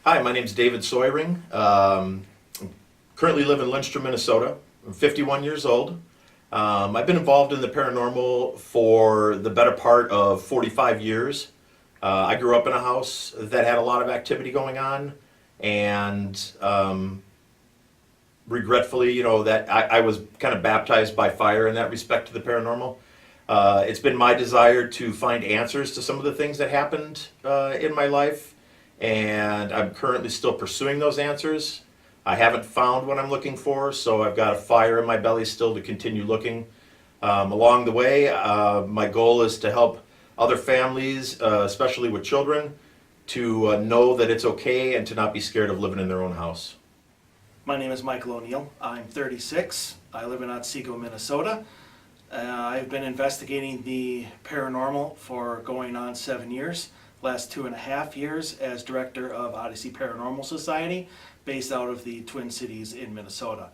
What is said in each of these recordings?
Hi, my name's David Soyring. Currently live in Lynchburg, Minnesota. I'm 51 years old. I've been involved in the paranormal for the better part of 45 years. I grew up in a house that had a lot of activity going on, and regretfully, that I was kind of baptized by fire in that respect to the paranormal. It's been my desire to find answers to some of the things that happened in my life, and I'm currently still pursuing those answers. I haven't found what I'm looking for, so I've got a fire in my belly still to continue looking. Along the way, my goal is to help other families, especially with children, to know that it's okay and to not be scared of living in their own house. My name is Michael O'Neill. I'm 36. I live in Otsego, Minnesota. I've been investigating the paranormal for going on 7 years. Last 2.5 years as director of Odyssey Paranormal Society, based out of the Twin Cities in Minnesota.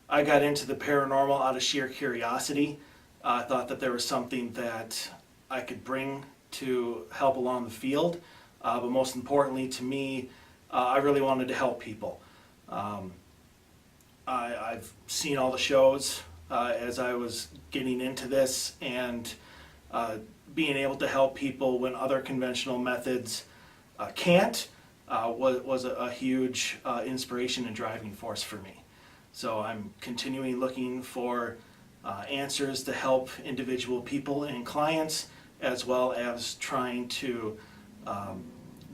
I got into the paranormal out of sheer curiosity. I thought that there was something that I could bring to help along the field, but most importantly to me, I really wanted to help people. I've seen all the shows as I was getting into this, and being able to help people when other conventional methods can't was a huge inspiration and driving force for me. So I'm continuing looking for answers to help individual people and clients, as well as trying to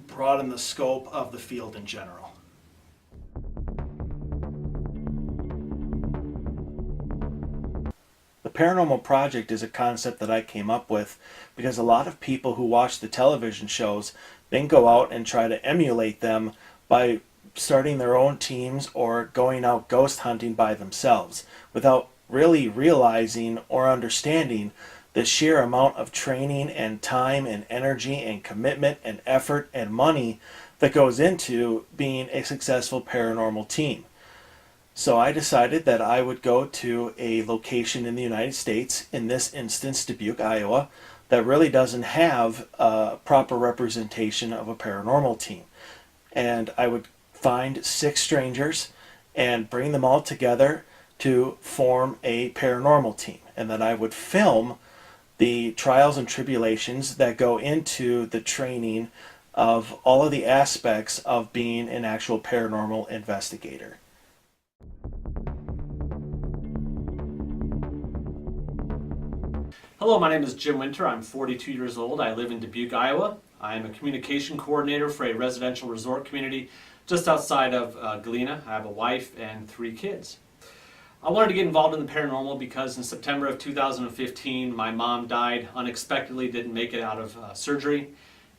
broaden the scope of the field in general. The Paranormal Project is a concept that I came up with because a lot of people who watch the television shows then go out and try to emulate them by starting their own teams or going out ghost hunting by themselves without really realizing or understanding the sheer amount of training and time and energy and commitment and effort and money that goes into being a successful paranormal team. So I decided that I would go to a location in the United States, in this instance Dubuque, Iowa, that really doesn't have a proper representation of a paranormal team. And I would find 6 strangers and bring them all together to form a paranormal team. And then I would film the trials and tribulations that go into the training of all of the aspects of being an actual paranormal investigator. Hello, my name is Jim Winter. I'm 42 years old. I live in Dubuque, Iowa. I am a communication coordinator for a residential resort community just outside of Galena. I have a wife and 3 kids. I wanted to get involved in the paranormal because in September of 2015, my mom died unexpectedly, didn't make it out of surgery.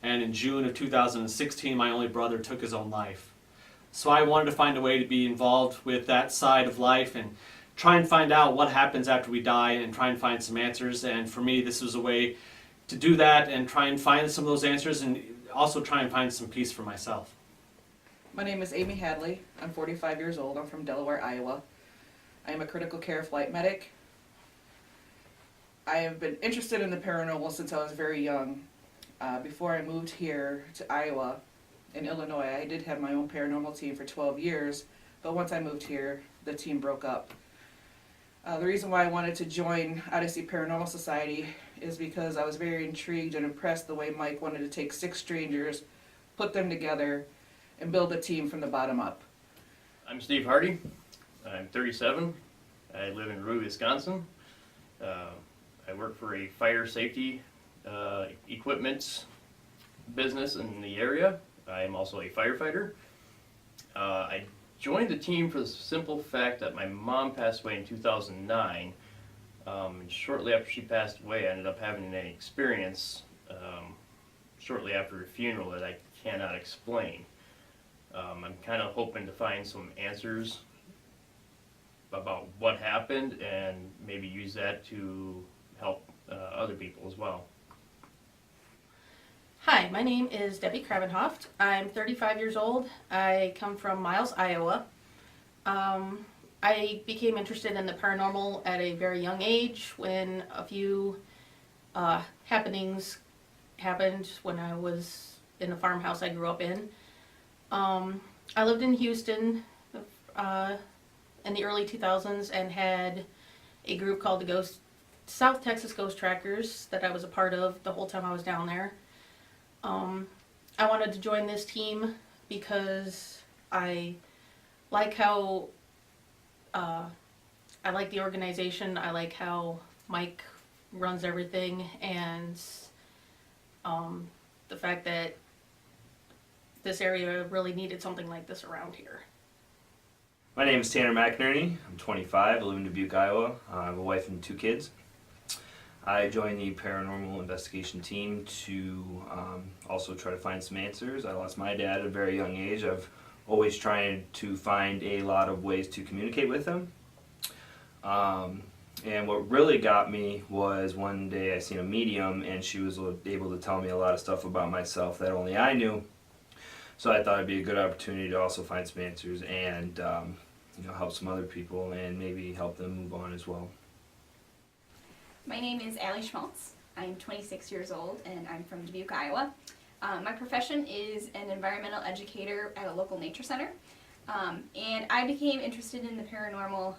And in June of 2016, my only brother took his own life. So I wanted to find a way to be involved with that side of life and try and find out what happens after we die and try and find some answers. And for me, this was a way to do that and try and find some of those answers and also try and find some peace for myself. My name is Amy Hadley. I'm 45 years old. I'm from Delaware, Iowa. I am a critical care flight medic. I have been interested in the paranormal since I was very young. Before I moved here to Iowa, in Illinois, I did have my own paranormal team for 12 years, but once I moved here, the team broke up. The reason why I wanted to join Odyssey Paranormal Society is because I was very intrigued and impressed the way Mike wanted to take 6 strangers, put them together, and build a team from the bottom up. I'm Steve Hardy. I'm 37. I live in Rue, Wisconsin. I work for a fire safety equipment business in the area. I am also a firefighter. I joined the team for the simple fact that my mom passed away in 2009. And shortly after she passed away, I ended up having an experience shortly after her funeral that I cannot explain. I'm kind of hoping to find some answers about what happened and maybe use that to help other people as well. Hi, my name is Debbie Krabenhoft. I'm 35 years old. I come from Miles, Iowa. I became interested in the paranormal at a very young age when a few happenings happened when I was in the farmhouse I grew up in. I lived in Houston in the early 2000s and had a group called the South Texas Ghost Trackers that I was a part of the whole time I was down there. I wanted to join this team because I like how I like the organization. I like how Mike runs everything, and the fact that this area really needed something like this around here. My name is Tanner McInerney. I'm 25. I live in Dubuque, Iowa. I have a wife and 2 kids. I joined the paranormal investigation team to also try to find some answers. I lost my dad at a very young age. I've always tried to find a lot of ways to communicate with him. And what really got me was one day I seen a medium, and she was able to tell me a lot of stuff about myself that only I knew. So I thought it'd be a good opportunity to also find some answers and help some other people and maybe help them move on as well. My name is Allie Schmaltz. I'm 26 years old and I'm from Dubuque, Iowa. My profession is an environmental educator at a local nature center. And I became interested in the paranormal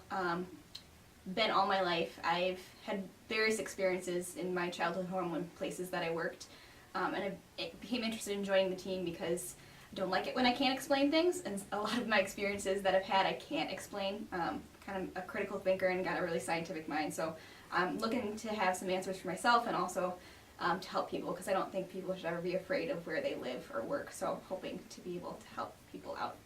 been all my life. I've had various experiences in my childhood home and places that I worked. And I became interested in joining the team because I don't like it when I can't explain things, and a lot of my experiences that I've had I can't explain. Kind of a critical thinker and got a really scientific mind, so I'm looking to have some answers for myself and also to help people, because I don't think people should ever be afraid of where they live or work, so hoping to be able to help people out.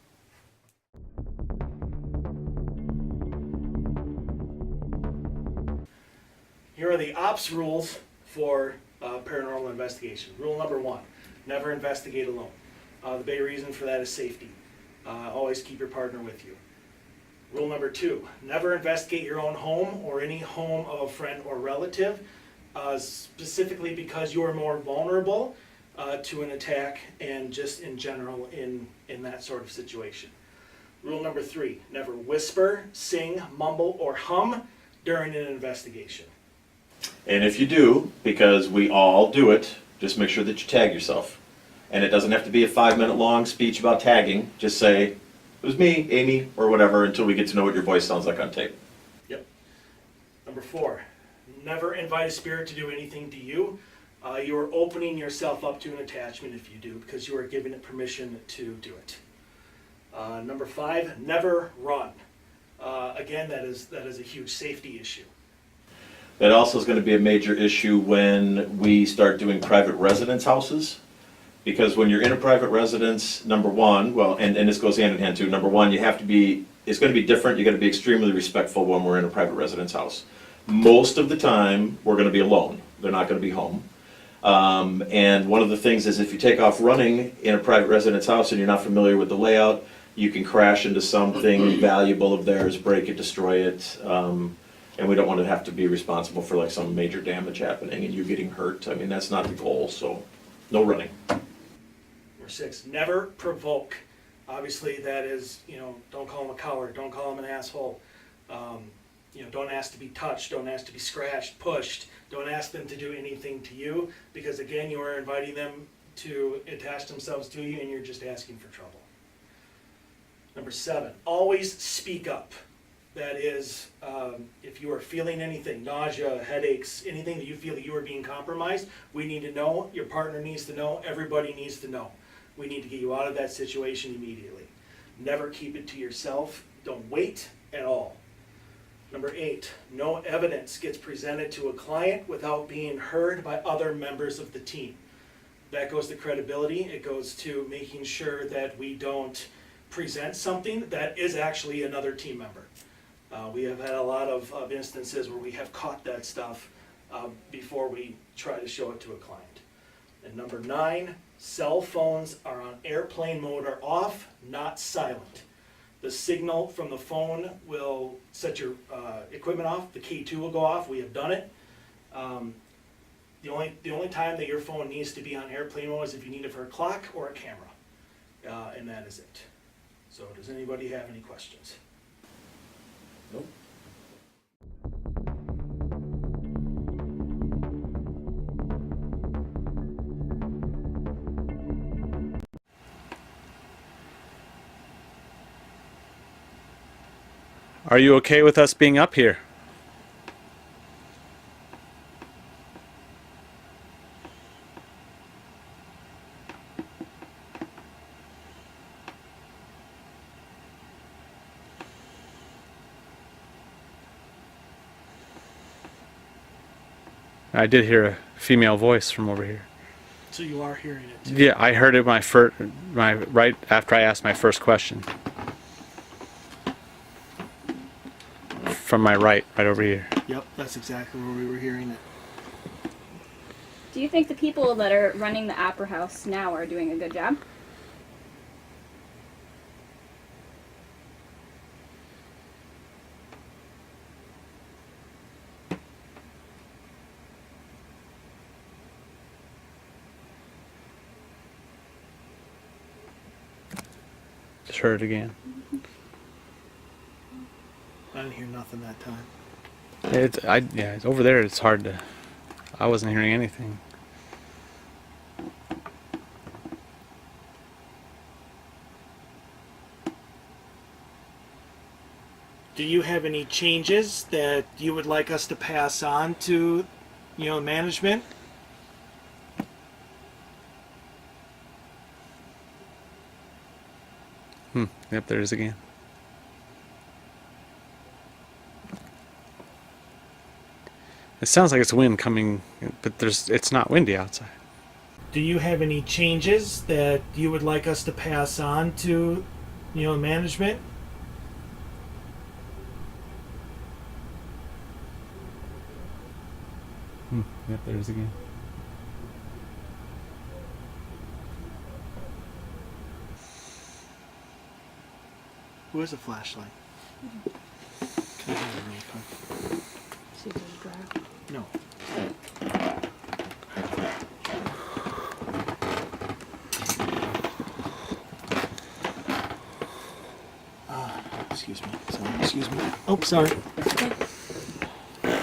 Here are the ops rules for paranormal investigation. Rule number 1, never investigate alone. The big reason for that is safety. Always keep your partner with you. Rule number 2, never investigate your own home or any home of a friend or relative, specifically because you are more vulnerable to an attack and just in general in that sort of situation. Rule number 3, never whisper, sing, mumble, or hum during an investigation. And if you do, because we all do it, just make sure that you tag yourself. And it doesn't have to be a 5-minute long speech about tagging. Just say, it was me, Amy, or whatever, until we get to know what your voice sounds like on tape. Yep. Number 4, never invite a spirit to do anything to you. You are opening yourself up to an attachment if you do, because you are giving it permission to do it. Number 5, never run. Again, that is a huge safety issue. That also is going to be a major issue when we start doing private residence houses. Because when you're in a private residence, number 1, well, and this goes hand in hand too, number 1, you have to be, it's going to be different, you got to be extremely respectful when we're in a private residence house. Most of the time, we're going to be alone. They're not going to be home. And one of the things is if you take off running in a private residence house and you're not familiar with the layout, you can crash into something valuable of theirs, break it, destroy it. And we don't want to have to be responsible for like some major damage happening and you getting hurt. I mean, that's not the goal, so no running. Number 6, never provoke. Obviously, that is, don't call him a coward, don't call him an asshole. Don't ask to be touched, don't ask to be scratched, pushed. Don't ask them to do anything to you, because again, you are inviting them to attach themselves to you and you're just asking for trouble. Number 7, always speak up. That is, if you are feeling anything, nausea, headaches, anything that you feel that you are being compromised, we need to know, your partner needs to know, everybody needs to know. We need to get you out of that situation immediately. Never keep it to yourself. Don't wait at all. Number 8, no evidence gets presented to a client without being heard by other members of the team. That goes to credibility. It goes to making sure that we don't present something that is actually another team member. We have had a lot of instances where we have caught that stuff before we try to show it to a client. And number 9, cell phones are on airplane mode or off, not silent. The signal from the phone will set your equipment off. The K2 will go off. We have done it. The only time that your phone needs to be on airplane mode is if you need it for a clock or a camera, and that is it. So does anybody have any questions? Nope. Are you okay with us being up here? I did hear a female voice from over here. So you are hearing it too. Yeah, I heard it right after I asked my first question. From my right over here. Yep, that's exactly where we were hearing it. Do you think the people that are running the Opera House now are doing a good job? Just heard it again. I didn't hear nothing that time. It's over there. It's hard to. I wasn't hearing anything. Do you have any changes that you would like us to pass on to, management? Yep, there it is again. It sounds like it's wind coming, but it's not windy outside. Do you have any changes that you would like us to pass on to, management? Yep, there it is again. Who has a flashlight? Can I have it real quick? See if there's a draft. No. Excuse me. Sorry. Excuse me. Oh, sorry. I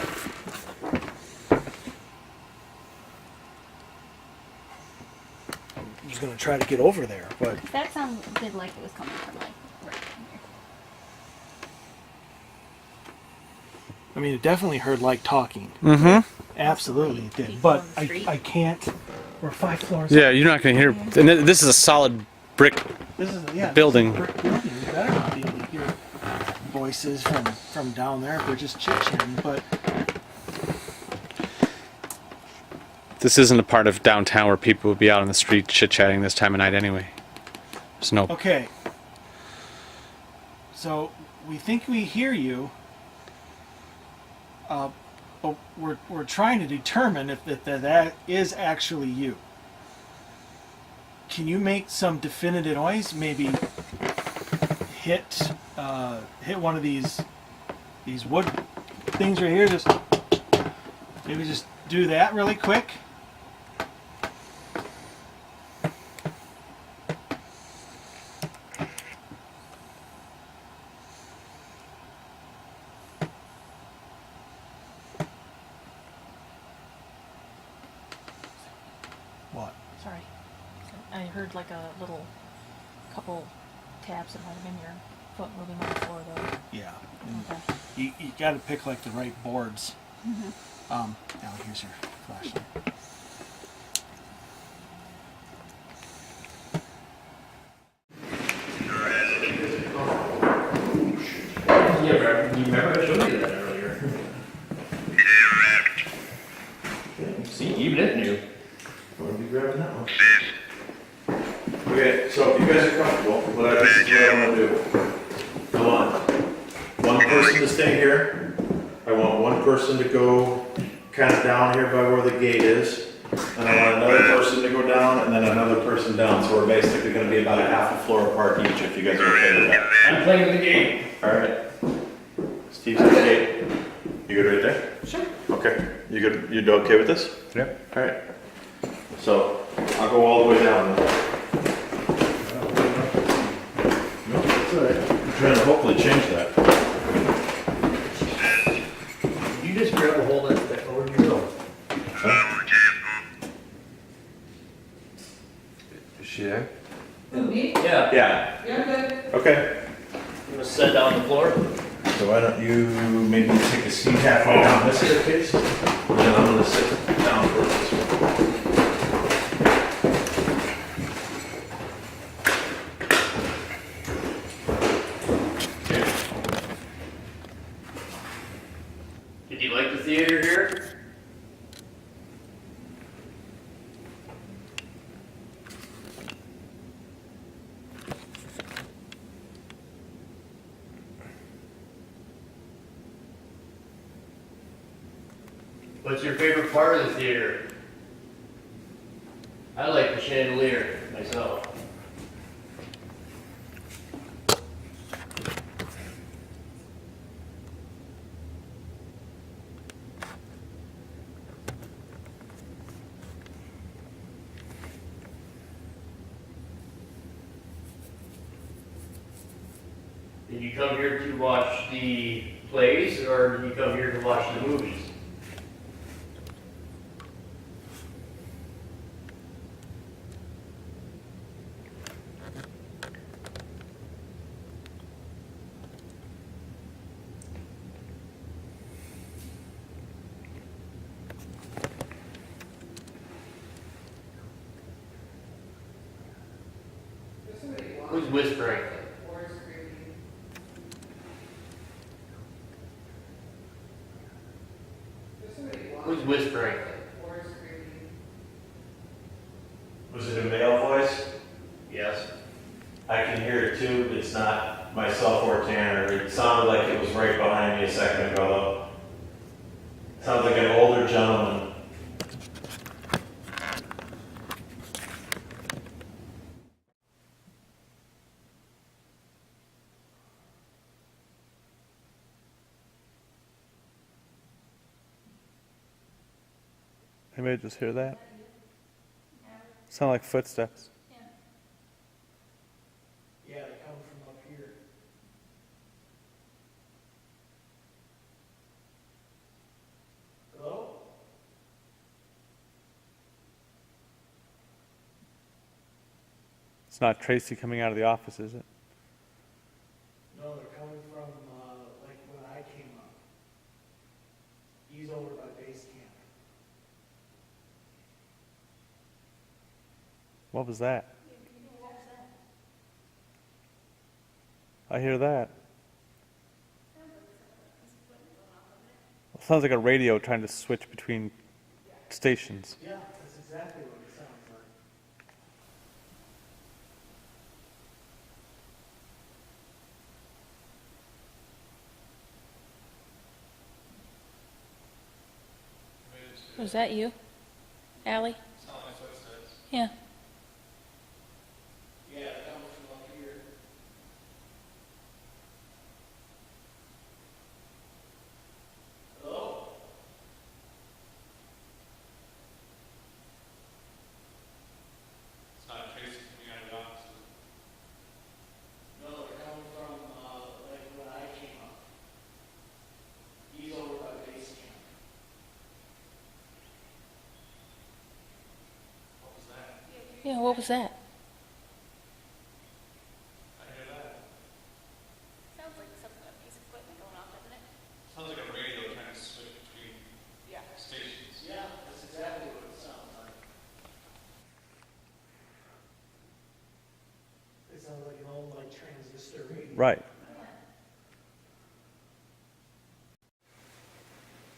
was gonna try to get over there, but That sounded like it was coming from like right in here. I mean, it definitely heard like talking. Mm-hmm. Absolutely, it did. People But on the street. I can't. We're 5 floors. Yeah, you're not going to hear. And this is a solid brick. This is Building. This is a brick building. You better not be able to hear voices from down there if they're just chit-chatting. But This isn't a part of downtown where people would be out on the street chit-chatting this time of night anyway. There's no. okay. So we think we hear you. But we're trying to determine if that is actually you. Can you make some definitive noise? Maybe hit one of these wood things right here. Maybe just do that really quick. What? Sorry. I heard like a little couple taps. It might have been your foot moving on the floor though. Yeah. And Okay. you got to pick like the right boards. Now here's your flashlight. Yeah, you remember I showed you that earlier. See, even it knew. I'm gonna be grabbing that one. Okay, so if you guys are comfortable, what I want to do, I want one person to stay here. I want one person to go kind of down here by where the gate is. And I want another person to go down and then another person down. So we're basically going to be about a half a floor apart each if you guys are okay with that. I'm playing the game. All right. Steve's at the gate. You good right there? Sure. Okay. You good? You okay with this? Yep. All right. So I'll go all the way down. No, that's all right. I'm trying to hopefully change that. You just grab a hold of that over your nose. Is she there? Me? Yeah. Yeah. Yeah, good. Okay. You want to set down on the floor? So why don't you maybe take a seat halfway down this staircase? And then I'm gonna sit down for this one. Did you like the theater here? What's your favorite part of the theater? I like the chandelier myself. Did you come here to watch the plays or did you come here to watch the movies? Who's whispering? Who's whispering? Was it a male voice? Yes. I can hear it too, but it's not myself or Tanner. It sounded like it was right behind me a second ago though. Sounds like an older gentleman. Anybody just hear that? Sound like footsteps. Yeah, they come from up here. Hello? It's not Tracy coming out of the office, is it? No, they're coming from, like when I came up. He's over by base camp. What was that? I hear that. It sounds like a radio trying to switch between stations. Yeah, that's exactly what it sounds like. Was that you, Allie? Yeah. Yeah, they're coming from up here. Hello? It's not Tracy coming out of the office. No, they're coming from, like when I came up. He's over by base camp. What was that? Yeah, what was that? I hear that. Sounds like something, a piece of equipment going off, doesn't it? Sounds like a radio trying to switch between stations. Yeah, that's exactly what it sounds like. It sounds like an old, like, transistor radio. Right.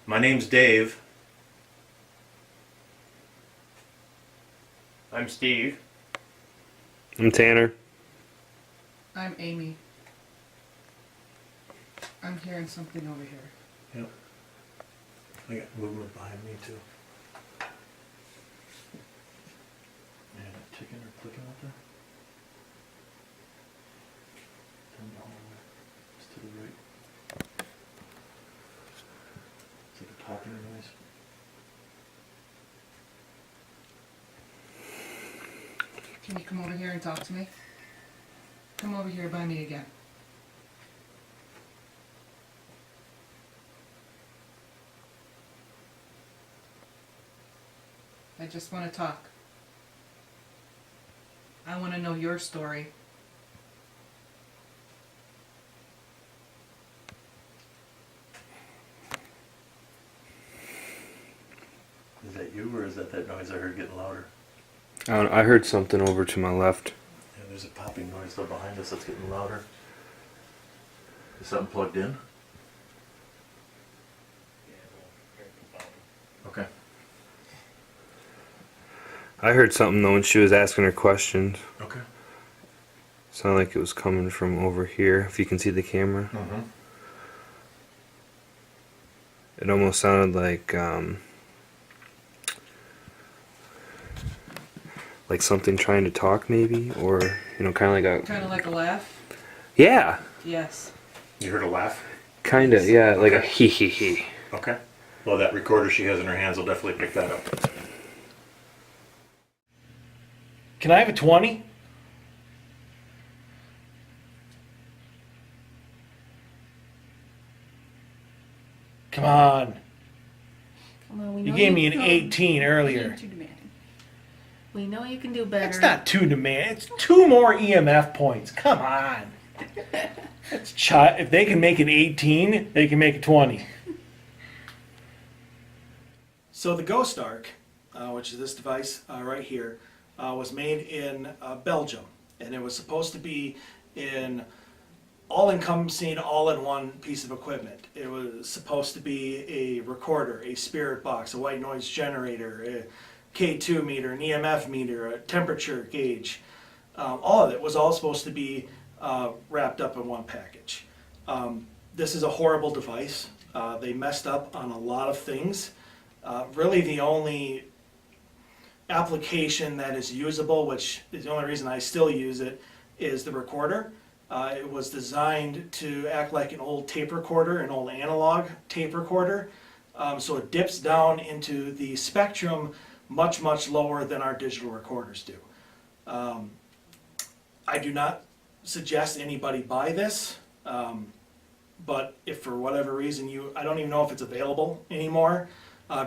My name's Dave. I'm Steve. I'm Tanner. I'm Amy. I'm hearing something over here. Yep. I got movement behind me too. Man, that ticking or clicking up there? Turn the whole way. Just to the right. It's like a talking noise. Can you come over here and talk to me? Come over here by me again. I just want to talk. I want to know your story. you, or is that noise I heard getting louder? I heard something over to my left. Yeah, there's a popping noise though behind us that's getting louder. Is something plugged in? Okay. I heard something though when she was asking her questions. Okay. Sounded like it was coming from over here, if you can see the camera. Mm-hmm. It almost sounded like something trying to talk maybe, or, you know, kind of like a... Kind of like a laugh? Yeah! Yes. You heard a laugh? Kinda, yeah, like a Okay. hee hee hee. Okay. Well, that recorder she has in her hands will definitely pick that up. Can I have a 20? Come on. Come on, we You know gave me an can- 18 earlier. Too demanding. We know you can do better. It's not too demand. It's 2 more EMF points. Come on. That's if they can make an 18, they can make a 20. So the Ghost Arc, which is this device right here, was made in Belgium, and it was supposed to be an all-encompassing, all-in-one piece of equipment. It was supposed to be a recorder, a spirit box, a white noise generator, a K2 meter, an EMF meter, a temperature gauge. All of it was all supposed to be wrapped up in one package. This is a horrible device. They messed up on a lot of things. Really the only application that is usable, which is the only reason I still use it, is the recorder. It was designed to act like an old tape recorder, an old analog tape recorder. So it dips down into the spectrum much, much lower than our digital recorders do. I do not suggest anybody buy this, but if for whatever reason I don't even know if it's available anymore.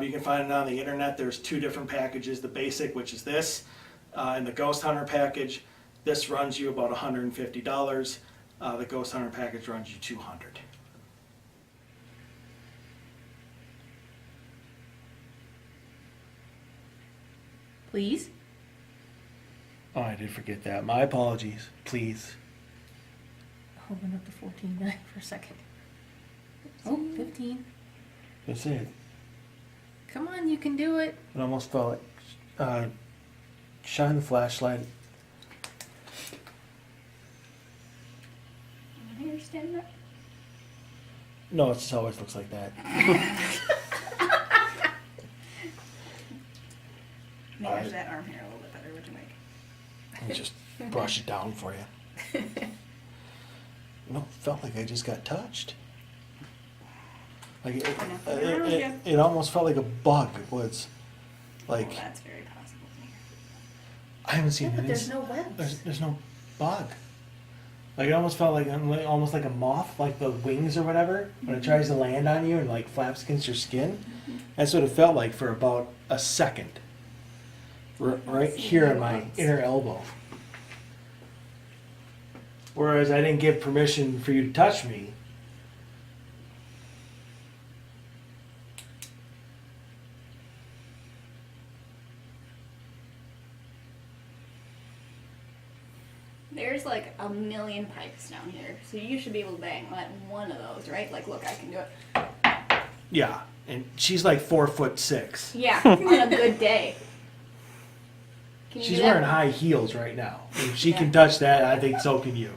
You can find it on the internet. There's 2 different packages, the basic, which is this, and the Ghost Hunter package. This runs you about $150. The Ghost Hunter package runs you $200. Please? Oh, I did forget that. My apologies. Please. Open up the 14 guy for a second. Oh, 15. That's it. Come on, you can do it. It almost felt like shine the flashlight. I understand that. No, it just always looks like that. Manage that arm hair a little bit better, would you, Mike? Let me just brush it down for you. No, it felt like I just got touched. Like it almost felt like a bug. It was like Well, that's very possible. I haven't seen Yeah, but it. there's no webs. There's no bug. Like it almost felt like almost like a moth, like the wings or whatever, when it tries to land on you and like flaps against your skin. That's what it felt like for about a second. Right here in my inner elbow. Whereas I didn't give permission for you to touch me. There's like a million pipes down here, so you should be able to bang on one of those, right? Like, look, I can do it. Yeah, and she's like 4'6". Yeah, on a good day. Can you She's do that? wearing high heels right now. If she Yeah. can touch that, I think so can you.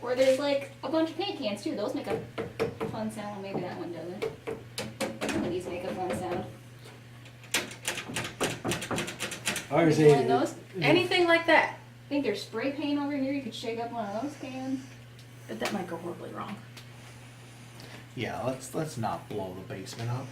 Or there's like a bunch of paint cans too. Those make a fun sound. Well, maybe that one doesn't. Some of these make a fun sound. I was One of saying, those. Anything like that. I think there's spray paint over here. You could shake up one of those cans. But that might go horribly wrong. yeah, let's not blow the basement up.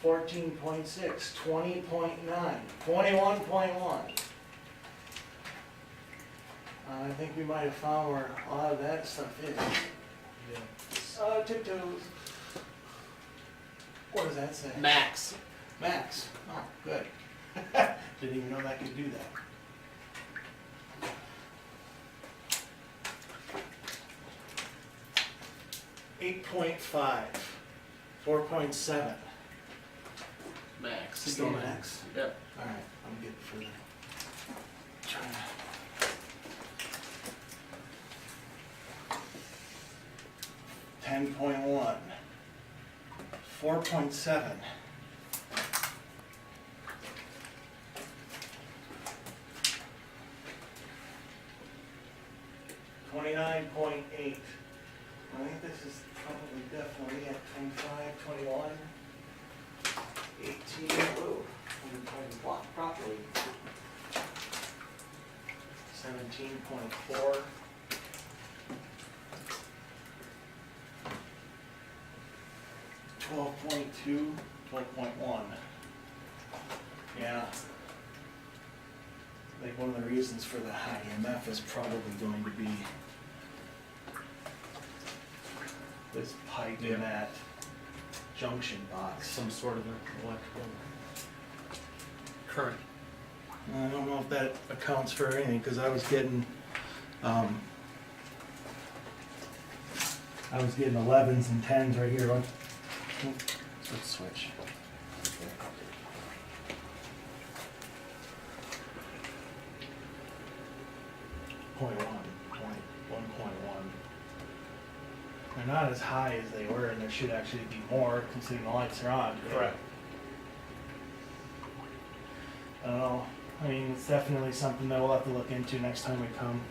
14.6, 20.9, 21.1. I think we might have found where a lot of that stuff is. Tiptoes. What does that say? Max. Max. Oh, good. Didn't even know that could do that. .5, 4.7. Max. Still max. Yep. All right, I'm good for the. Trying to. 10.1, 4.7. 29.8. I think this is probably definitely at 25, 21, 18. Whoa, I'm trying to block properly. 17.4. 12.2, 12.1. Yeah. I think one of the reasons for the high EMF is probably going to be this pipe in that junction box. Some sort of an electrical current. I don't know if that accounts for anything, because I was getting 11s and 10s right here. Let's switch. .1, 1.1. They're not as high as they were, and there should actually be more considering the lights are on. Correct. I don't know. I mean, it's definitely something that we'll have to look into next time we come. And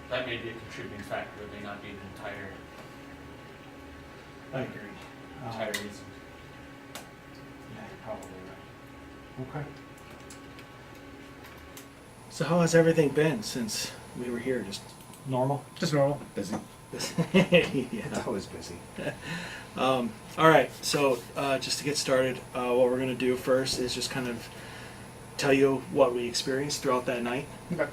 that may be a contributing factor. It may not be the entire I agree. reason. Yeah, you're probably right. Okay. So how has everything been since we were here? Just normal? Just normal. Busy. Yeah. Always busy. All right, so just to get started, what we're going to do first is just kind of tell you what we experienced throughout that night. Okay.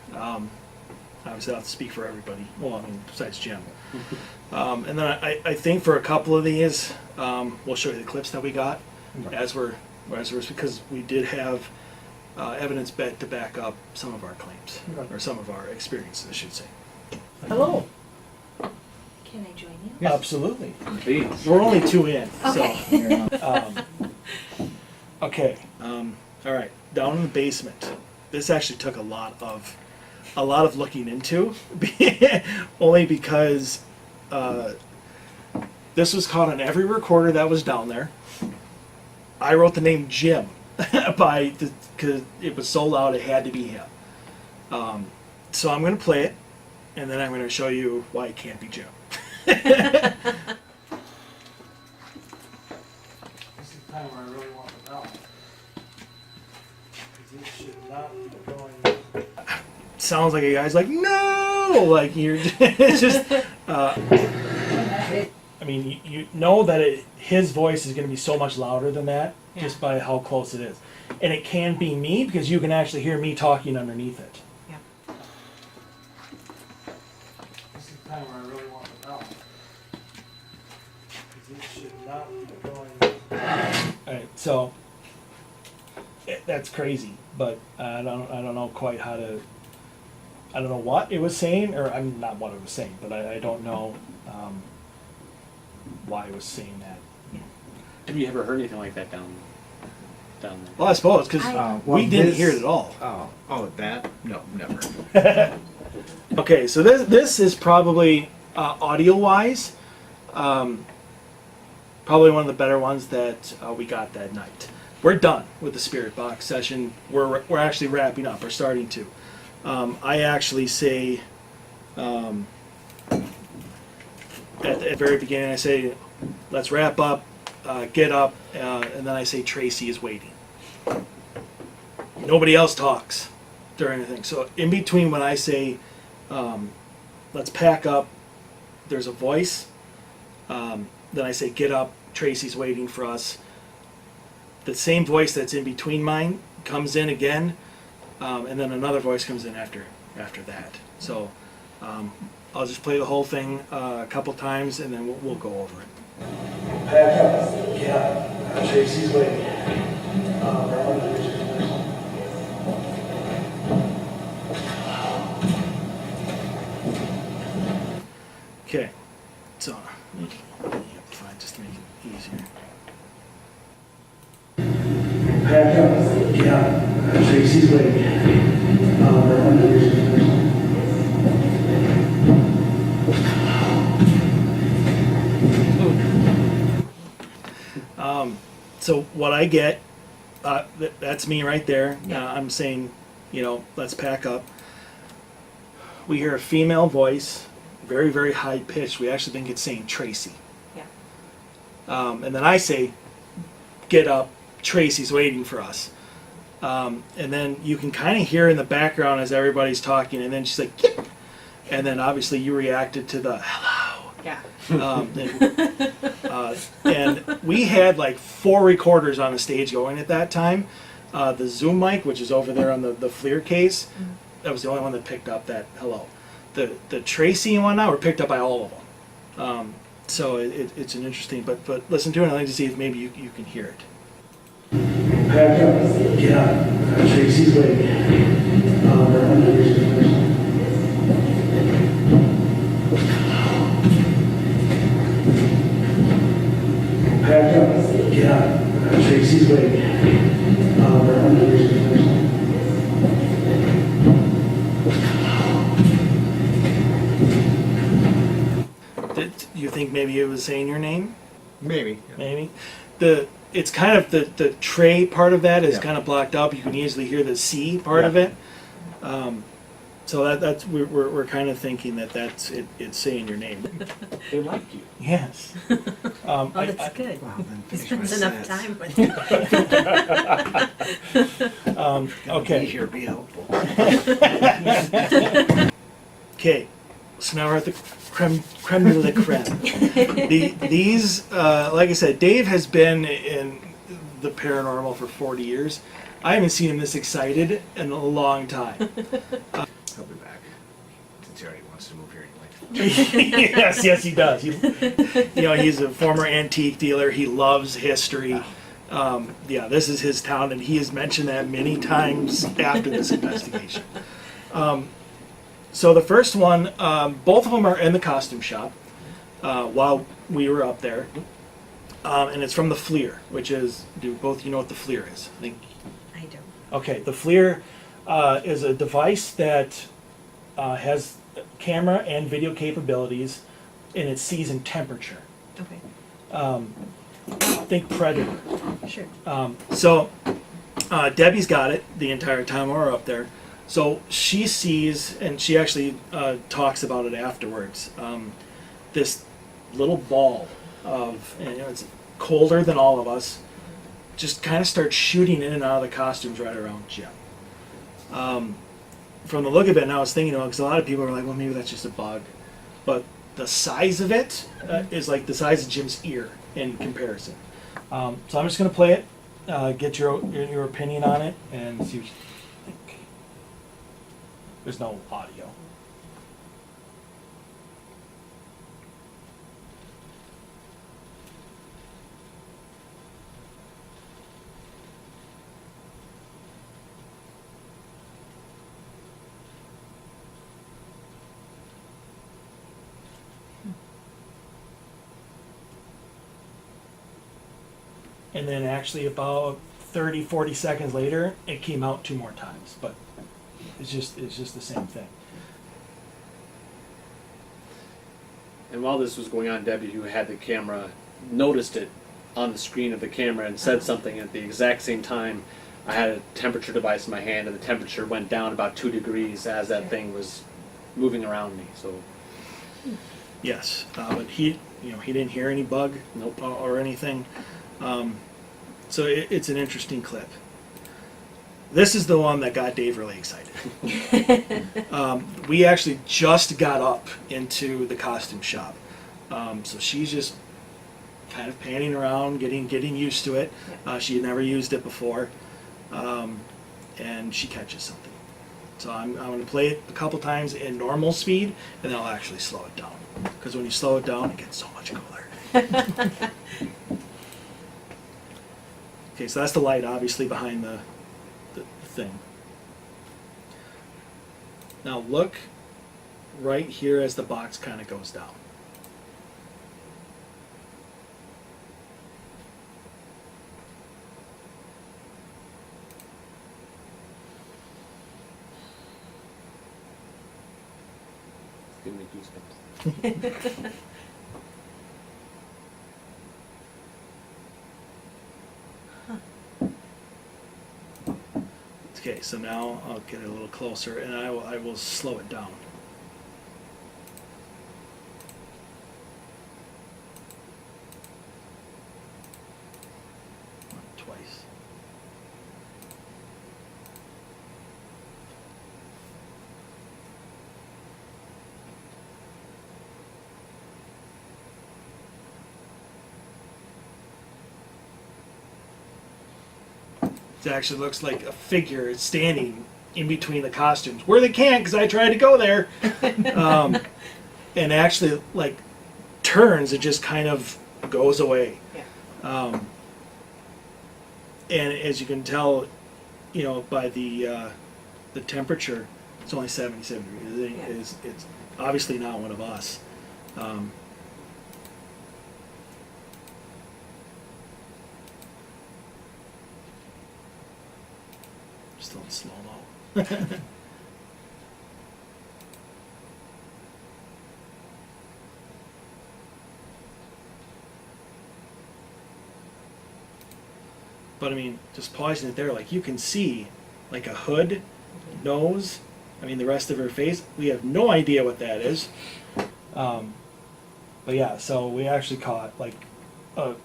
Obviously, I'll have to speak for everybody. Well, I mean, besides Jim. And then I think for a couple of these, we'll show you the clips that we got as we're because we did have evidence to back up some of our claims or some of our experiences, I should say. Hello. Can I join you? Yes. Absolutely. Please. We're only two in. Okay. So, okay. All right. Down in the basement. This actually took a lot of looking into, only because this was caught on every recorder that was down there. I wrote the name Jim because it was so loud it had to be him. So I'm going to play it, and then I'm going to show you why it can't be Jim. This is the time where I really want to know. Because this should not be going. Sounds like a guy's like, no! Like, you're it's just. I mean, you know that his voice is going to be so much louder than that just by how close it is. And it can be me because you can actually hear me talking underneath it. Yeah. This is the time where I really want to know. Because this should not be going. Alright, so that's crazy, but I don't know quite how to. I don't know what it was saying, or I'm not what it was saying, but I don't know why it was saying that. Have you ever heard anything like that down there? Well, I suppose because we didn't hear it at all. Oh, that? No, never. Okay, so this is probably audio-wise, probably one of the better ones that we got that night. We're done with the Spirit Box session. We're actually wrapping up. We're starting to. I actually say at the very beginning, I say, let's wrap up, get up, and then I say Tracy is waiting. Nobody else talks during the thing. So in between when I say, let's pack up, there's a voice. Then I say, get up, Tracy's waiting for us. the same voice that's in between mine comes in again, and then another voice comes in after that. So I'll just play the whole thing a couple times, and then we'll go over it. Pack up. Yeah. Tracy's waiting. Okay. So, fine, just to make it easier. Pack up. Yeah. Tracy's waiting. So what I get, that's me right there. I'm saying, let's pack up. We hear a female voice, very, very high pitched. We actually think it's saying Tracy. Yeah. And then I say, get up, Tracy's waiting for us. And then you can kind of hear in the background as everybody's talking, and then she's like, yep. And then obviously you reacted to the hello. Yeah. And we had like 4 recorders on the stage going at that time. The Zoom mic, which is over there on the FLIR case, that was the only one that picked up that hello. The Tracy and whatnot were picked up by all of them. So it's an interesting, but listen to it and I'd like to see if maybe you can hear it. Pack up. Yeah. Tracy's waiting. Pack up. Yeah. Tracy's waiting. Did you think maybe it was saying your name? Maybe. Maybe. It's kind of the tray part of that is kind of blocked up. You can easily hear the C part of it. So that's we're kind of thinking that's it's saying your name. They like you. Yes. Oh, that's good. Well, then He finish spends my enough sentence. time with you. Okay. Be here, be helpful. Okay. So now we're at the creme de la creme. These, like I said, Dave has been in the paranormal for 40 years. I haven't seen him this excited in a long time. He'll be back. Since he already wants to move here anyway. yes, he does. He's a former antique dealer. He loves history. This is his town, and he has mentioned that many times after this investigation. So the first one, both of them are in the costume shop while we were up there. And it's from the FLIR, which is, do both you know what the FLIR is? I think. I don't. Okay, the FLIR is a device that has camera and video capabilities, and it sees in temperature. Okay. Think Predator. Sure. So Debbie's got it the entire time we were up there. So she sees, and she actually talks about it afterwards, this little ball of, it's colder than all of us, just kind of starts shooting in and out of the costumes right around Jim. From the look of it, and I was thinking, because a lot of people are like, well, maybe that's just a bug. But the size of it is like the size of Jim's ear in comparison. So I'm just going to play it, get your opinion on it, and see what you think. There's no audio. And then actually about 30, 40 seconds later, it came out 2 more times. But it's just the same thing. And while this was going on, Debbie, who had the camera, noticed it on the screen of the camera and said something at the exact same time. I had a temperature device in my hand, and the temperature went down about 2 degrees as that thing was moving around me. So, Yes, but he didn't hear any bug, Nope. or anything. So it's an interesting clip. This is the one that got Dave really excited. We actually just got up into the costume shop. So she's just kind of panning around, getting used to it. She had never used it before, and she catches something. So I'm going to play it a couple times in normal speed, and then I'll actually slow it down. Because when you slow it down, it gets so much cooler. Okay, so that's the light, obviously, behind the thing. Now look right here as the box kind of goes down. Give me goosebumps. Okay, so now I'll get it a little closer, and I will slow it down. Twice. It actually looks like a figure is standing in between the costumes where they can't, because I tried to go there, and actually like turns and just kind of goes away. Yeah. And as you can tell, you know, by the temperature, it's only 77 degrees. It's obviously not one of us. Still in slow-mo. But I mean, just pausing it there, like you can see, like a hood, nose. I mean, the rest of her face. We have no idea what that is. But yeah, so we actually caught like a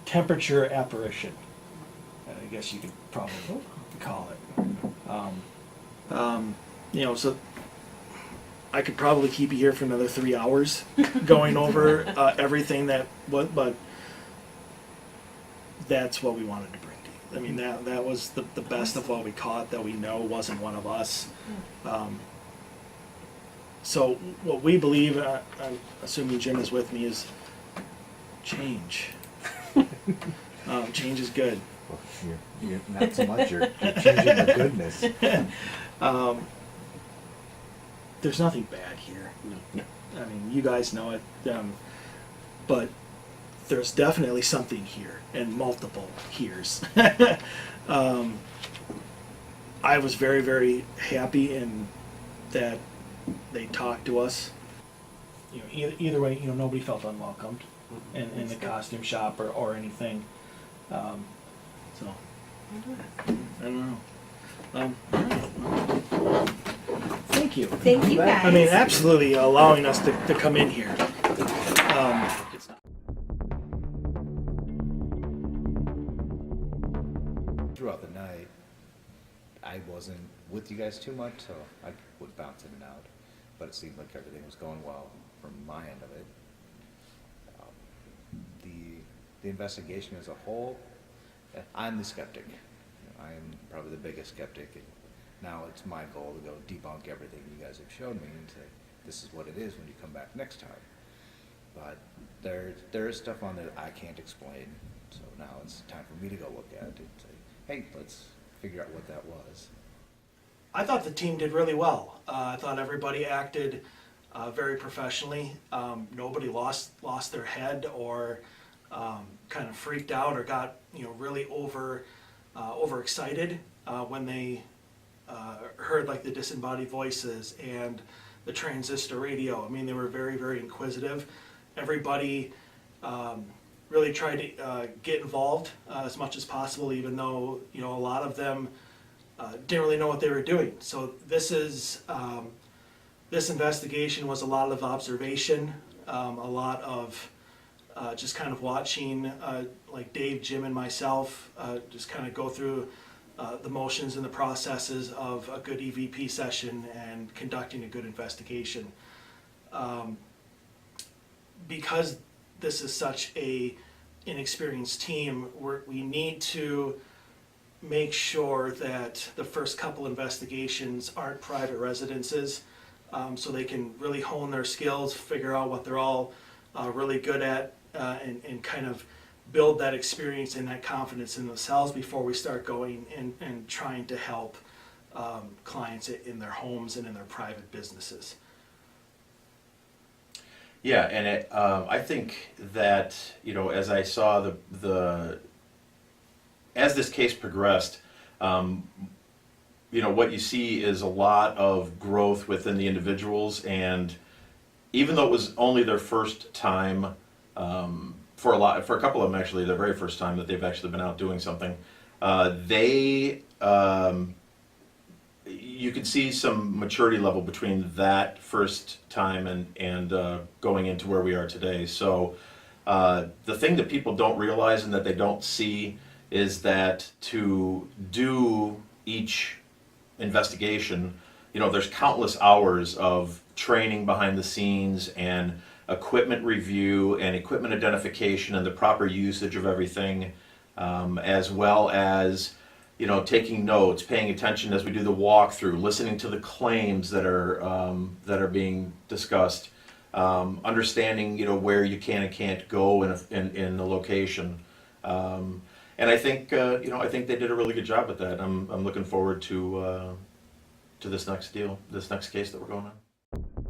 temperature apparition. I guess you could probably call it. You know, so I could probably keep you here for another 3 hours going over everything that, but that's what we wanted to bring to you. I mean, that was the best of what we caught that we know wasn't one of us. So what we believe, I'm assuming Jim is with me, is change. Change is good. Well, you're not so much, you're changing the goodness. There's nothing bad here. No. I mean, you guys know it, but there's definitely something here, and multiple heres. I was very, very happy in that they talked to us. You know, either way, you know, nobody felt unwelcomed in the costume shop or anything. So, I don't know. All right. Thank you. Thank you, guys. I mean, absolutely allowing us to come in here. It's not Throughout the night, I wasn't with you guys too much, so I would bounce in and out. But it seemed like everything was going well from my end of it. The investigation as a whole, I'm the skeptic. I am probably the biggest skeptic. And now it's my goal to go debunk everything you guys have shown me and say, this is what it is when you come back next time. But there is stuff on there that I can't explain. So now it's time for me to go look at it and say, hey, let's figure out what that was. I thought the team did really well. I thought everybody acted very professionally. Nobody lost their head or kind of freaked out or got really overexcited when they heard like the disembodied voices and the transistor radio. I mean, they were very, very inquisitive. Everybody really tried to get involved as much as possible, even though a lot of them didn't really know what they were doing. So this investigation was a lot of observation, a lot of just kind of watching like Dave, Jim, and myself just kind of go through the motions and the processes of a good EVP session and conducting a good investigation. Because this is such a inexperienced team, we need to make sure that the first couple investigations aren't private residences, so they can really hone their skills, figure out what they're all really good at, and kind of build that experience and that confidence in themselves before we start going and trying to help clients in their homes and in their private businesses. Yeah, and I think that, you know, as I saw as this case progressed, you know, what you see is a lot of growth within the individuals, and even though it was only their first time, for a couple of them actually, their very first time that they've actually been out doing something, you can see some maturity level between that first time and going into where we are today. So the thing that people don't realize and that they don't see is that to do each investigation, you know, there's countless hours of training behind the scenes and equipment review and equipment identification and the proper usage of everything, as well as, you know, taking notes, paying attention as we do the walkthrough, listening to the claims that are being discussed, understanding, you know, where you can and can't go in the location, and I think you know, I think they did a really good job with that. I'm looking forward to this next case that we're going on.